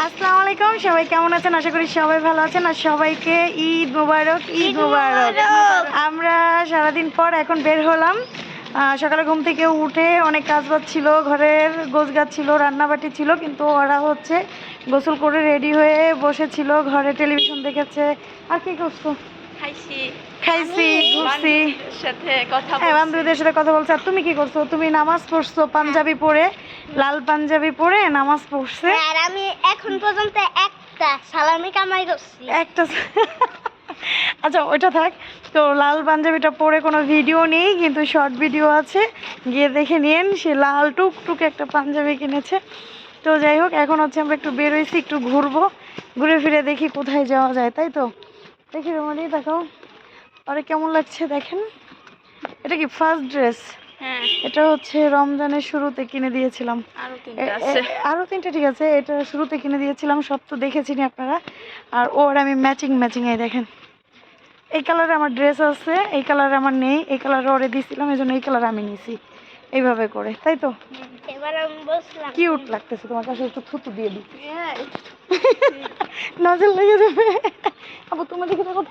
আসসালামু আলাইকুম, সবাই কেমন আছেন? আশা করি সবাই ভালো আছেন। আর সবাইকে ঈদ মোবারক, ঈদ মোবারক। আমরা সারাদিন পর এখন বের হলাম। সকালে ঘুম থেকে উঠে অনেক কাজবাজ ছিল, ঘরের গোছগাছ ছিল, রান্নাবাটি ছিল, কিন্তু ওরা হচ্ছে গোসল করে রেডি হয়ে বসেছিল, ঘরে টেলিভিশন দেখেছে। আর কি করছো? খাইছি, ঘুরছি, বান্ধবীদের সাথে কথা বলছে। আর তুমি কি করছো? তুমি নামাজ পড়ছো পাঞ্জাবি পরে, লাল পাঞ্জাবি পরে নামাজ পড়ছে। আর আমি এখন পর্যন্ত একটা সালামি কামাই করছি। একটা আচ্ছা ওইটা থাক। তো লাল পাঞ্জাবিটা পরে কোনো ভিডিও নেই, কিন্তু শর্ট ভিডিও আছে, গিয়ে দেখে নিন। সে লাল টুকটুক একটা পাঞ্জাবি কিনেছে। তো যাই হোক, এখন হচ্ছে আমরা একটু বেরোইছি, একটু ঘুরবো, ঘুরে ফিরে দেখি কোথায় যাওয়া যায়, তাই তো। দেখি রোমানি, দেখাও আরে কেমন লাগছে দেখেন। এটা কি ফার্স্ট ড্রেস? এটা হচ্ছে রমজানের শুরুতে কিনে দিয়েছিলাম। আরো তিনটা, ঠিক আছে। এটা শুরুতে কিনে দিয়েছিলাম, সব তো দেখেছিনি আপনারা। আর ওর আমি ম্যাচিং এই দেখেন, এই কালারে আমার ড্রেস আছে, এই কালারে আমার নেই, এই কালারে ওরে দিয়েছিলাম, এই জন্য এই কালার আমি নিছি এইভাবে করে, তাই তো। এবার আমি বসলাম, কিউট লাগতেছে। তোমার কাছে একটু থুতু দিয়ে দিই, নজর লেগে যাবে। আবু তোমার দিকে দেখো,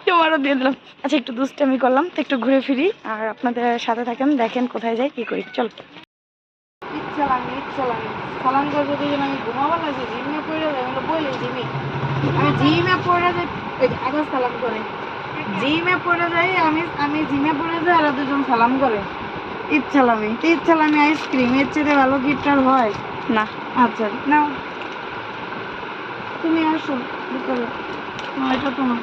তোমারও দিয়ে দিলাম। আচ্ছা একটু দুষ্টামি করলাম, তো একটু ঘুরে ফিরি আর আপনাদের সাথে থাকেন, দেখেন কোথায় যাই কি করি। চল সালাম করে যদি আমি ঘুমাবার লাগছে, জিমে পড়ে যাই, আমি বলি জিমি, আমি জিমে পড়ে যাই, আবার সালাম করে জিমে পড়ে যাই, আমি জিমে পড়ে যাই, আর দুজন সালাম করে। ঈদ সালামি আইসক্রিম, এর চেয়ে ভালো গিফট আর হয় না। আচ্ছা নাও, তুমি আসো ভিতরে, এটা তোমার,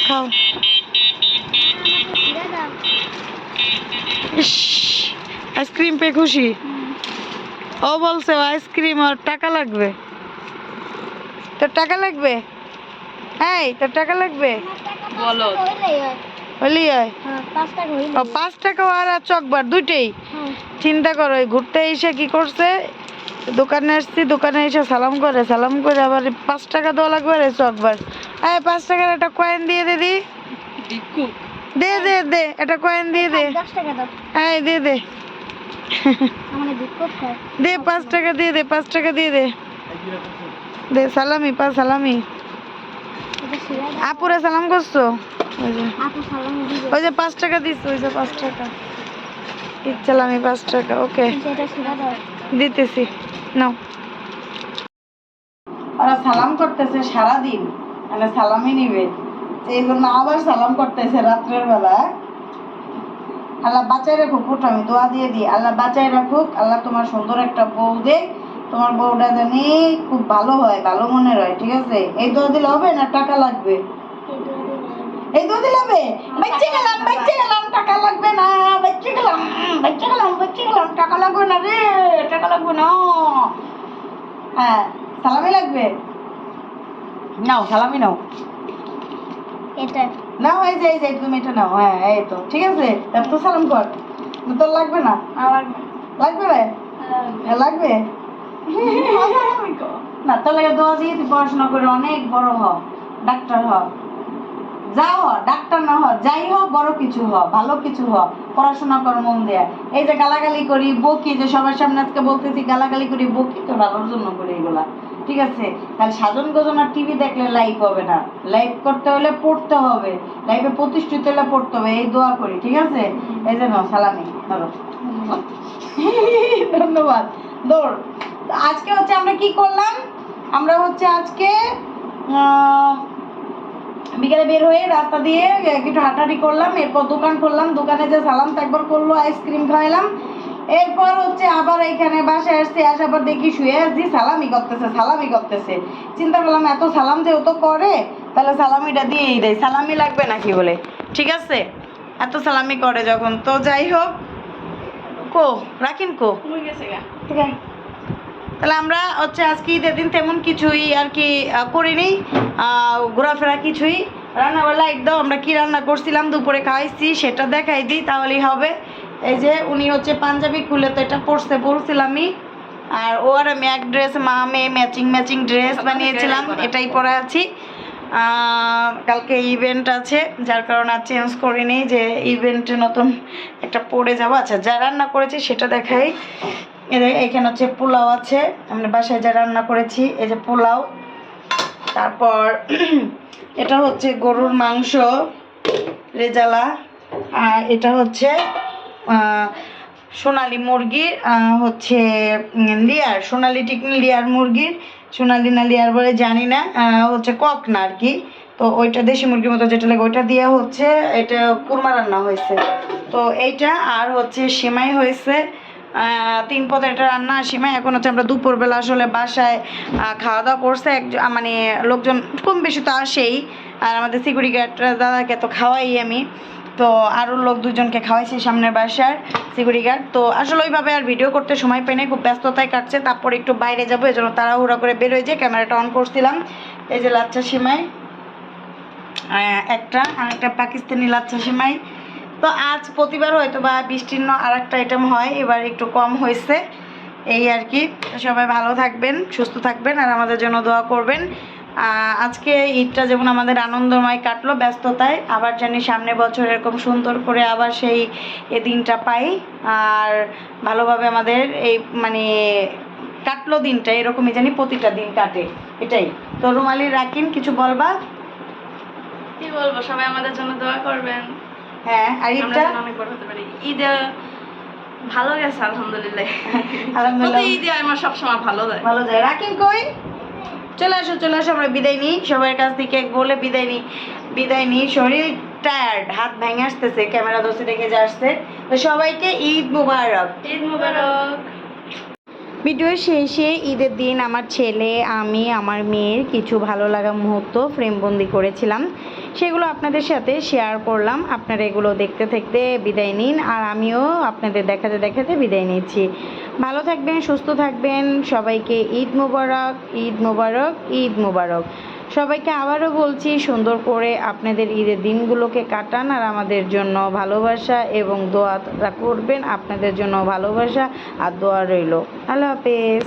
খাও। ইস, আইসক্রিম পেয়ে খুশি। ও বলছে আইসক্রিম আর টাকা লাগবে। তোর টাকা লাগবে? হ্যাঁ তোর টাকা লাগবে, বলো হলি হয়। 5 টাকা আর চকবার দুইটাই। চিন্তা করো, ঘুরতে এসে কি করছে, দোকানে আসছি, দোকানে এসে সালাম করে আবার 5 টাকা দেওয়া লাগবে। আর চকবার, 5 টাকার একটা কয়েন দিয়ে দে, দি দে একটা কয়েন দিয়ে দে, 10 টাকা দাও। হ্যাঁ দিয়ে দে, আমাদের বিস্কুট খায়। দে 5 টাকা দিয়ে দে, 5 টাকা দিয়ে দে, দে সালামি, সালামি। আপুরে সালাম করছো? ওই যে 5 টাকা দিচ্ছ, ওই যে 5 টাকা ইচ্ছালামি, 5 টাকা। ওকে দিতেছি, নাও। ওরা সালাম করতেছে সারাদিন, মানে সালামই নিবে, এই জন্য আবার সালাম করতেছে রাত্রের বেলা। আল্লাহ বাঁচাই রাখুক, ওটা আমি দোয়া দিয়ে দিই, আল্লাহ বাঁচাই রাখুক, আল্লাহ তোমার সুন্দর একটা বউ দে, তোমার বউটা জানি খুব ভালো হয়, ভালো মনের হয়, ঠিক আছে। এই দোয়া দিলে হবে না? টাকা লাগবে, এই দোয়া দিলে হবে? বাচ্চা গেলাম, টাকা লাগবে না, বাচ্চা গেলাম, টাকা লাগবে না রে, টাকা লাগবে না। হ্যাঁ সালামি লাগবে, নাও সালামি নাও, এটা নাও, এই যে তুমি এটা নাও। হ্যাঁ এই তো ঠিক আছে, তো সালাম কর। তোর লাগবে না? লাগবে রে, লাগবে না? তোর লাগে দোয়া দিয়ে তুই পড়াশোনা করে অনেক বড় হ, ডাক্তার হ, যা হ, ডাক্তার না হ, যাই হ, বড় কিছু হ, ভালো কিছু হ, পড়াশোনা কর মন দেয়া। এই যে গালাগালি করি, বকি, যে সবার সামনে আজকে বলতেছি গালাগালি করি, বকি তো ভালোর জন্য করি এগুলা, ঠিক আছে। তাহলে সাজন গোজন আর টিভি দেখলে লাইভ হবে না, লাইভ করতে হলে পড়তে হবে, লাইভে প্রতিষ্ঠিত হলে পড়তে হবে, এই দোয়া করি, ঠিক আছে। এই যে নাও সালামি, ধরো। ধন্যবাদ। দৌড়। আজকে হচ্ছে আমরা কি করলাম, আমরা হচ্ছে আজকে বিকেলে বের হয়ে রাস্তা দিয়ে একটু হাঁটাহাঁটি করলাম, এরপর দোকান করলাম, দোকানে যে সালাম একবার করলো, আইসক্রিম খাইলাম, এরপর হচ্ছে আবার এইখানে বাসায় আসছে, আসার পর দেখি শুয়ে আছি, সালামি করতেছে। চিন্তা করলাম এত সালাম যে ও তো করে, তাহলে সালামিটা দিয়েই দেয়, সালামি লাগবে নাকি বলে, ঠিক আছে। এত সালামি করে যখন, তো যাই হোক, কো রাখিন কো, ঠিক আছে। তাহলে আমরা হচ্ছে আজকে ঈদের দিন তেমন কিছুই আর কি করিনি, ঘোরাফেরা কিছুই। রান্নাবেলা একদম আমরা কি রান্না করছিলাম, দুপুরে খাইছি, সেটা দেখাই দিই তাহলেই হবে। এই যে উনি হচ্ছে পাঞ্জাবি খুলে তো এটা পরছিলামই, আর ও আর আমি এক ড্রেস, মা মেয়ে ম্যাচিং ড্রেস বানিয়েছিলাম, এটাই পরে আছি। কালকে ইভেন্ট আছে, যার কারণে আর চেঞ্জ করিনি, যে ইভেন্টে নতুন একটা পরে যাবো। আচ্ছা যা রান্না করেছি সেটা দেখাই। এখানে হচ্ছে পোলাও আছে, আমরা বাসায় যা রান্না করেছি, এই যে পোলাও। তারপর এটা হচ্ছে গরুর মাংস রেজালা, আর এটা হচ্ছে সোনালি মুরগির হচ্ছে লিয়ার, সোনালি টিকনি লিয়ার মুরগির, সোনালি না লিয়ার বলে জানি না, হচ্ছে কক না আর কি। তো ওইটা দেশি মুরগির মতো যেটা লাগে ওইটা দিয়ে হচ্ছে এটা কুরমা রান্না হয়েছে। তো এইটা আর হচ্ছে সিমাই হয়েছে, 3 পদের একটা রান্না সিমাই। এখন হচ্ছে আমরা দুপুরবেলা আসলে বাসায় খাওয়া দাওয়া করছে, মানে লোকজন কম বেশি তো আসেই, আর আমাদের সিকিউরিটি গার্ড দাদাকে তো খাওয়াই আমি, তো আরও লোক 2জনকে খাওয়াইছি সামনের বাসার সিকিউরিটি গার্ড। তো আসলে ওইভাবে আর ভিডিও করতে সময় পাই না, খুব ব্যস্ততায় কাটছে। তারপর একটু বাইরে যাবো, এই জন্য তাড়াহুড়া করে বের হয়ে যে ক্যামেরাটা অন করছিলাম। এই যে লাচ্চা সিমাই একটা, আর একটা পাকিস্তানি লাচ্চা সিমাই। তো আজ প্রতিবার হয়তো বা বৃষ্টির আর একটা আইটেম হয়, এবার একটু কম হয়েছে এই আর কি। সবাই ভালো থাকবেন, সুস্থ থাকবেন, আর আমাদের জন্য দোয়া করবেন। আজকে ঈদটা যেমন আমাদের আনন্দময় কাটলো ব্যস্ততায়, আবার জানি সামনে বছর এরকম সুন্দর করে আবার সেই দিনটা পাই, আর ভালোভাবে আমাদের এই মানে কাটলো দিনটা, এরকমই জানি প্রতিটা দিন কাটে, এটাই। তো রুমালি রাকিন কিছু বলবা? কি বলবো, সবাই আমাদের জন্য দোয়া করবেন। হ্যাঁ, আর আমরা ঈদটা যেন অনেক বড় হতে পারি। ঈদে ভালো গেছে আলহামদুলিল্লাহ। আলহামদুলিল্লাহ প্রতি ঈদে আমার সবসময় ভালো যায়। ভালো যায়। রাকিন কই? চলে আসো চলে আসো, আমরা বিদায় নিই সবার কাছ থেকে বলে বিদায় নিই। শরীর টায়ার্ড, হাত ভেঙে আসতেছে, ক্যামেরা ধরতে দেখে যে আসছে। তো সবাইকে ঈদ মুবারক। ঈদ মুবারক। ভিডিওর শেষে ঈদের দিন আমার ছেলে, আমি, আমার মেয়ের কিছু ভালো লাগা মুহূর্ত ফ্রেমবন্দি করেছিলাম, সেগুলো আপনাদের সাথে শেয়ার করলাম। আপনারা এগুলো দেখতে দেখতে বিদায় নিন, আর আমিও আপনাদের দেখাতে দেখাতে বিদায় নিচ্ছি। ভালো থাকবেন, সুস্থ থাকবেন, সবাইকে ঈদ মুবারক, ঈদ মুবারক, ঈদ মুবারক। সবাইকে আবারও বলছি, সুন্দর করে আপনাদের ঈদের দিনগুলোকে কাটান, আর আমাদের জন্য ভালোবাসা এবং দোয়া করবেন। আপনাদের জন্য ভালোবাসা আর দোয়া রইল। আল্লাহ হাফেজ।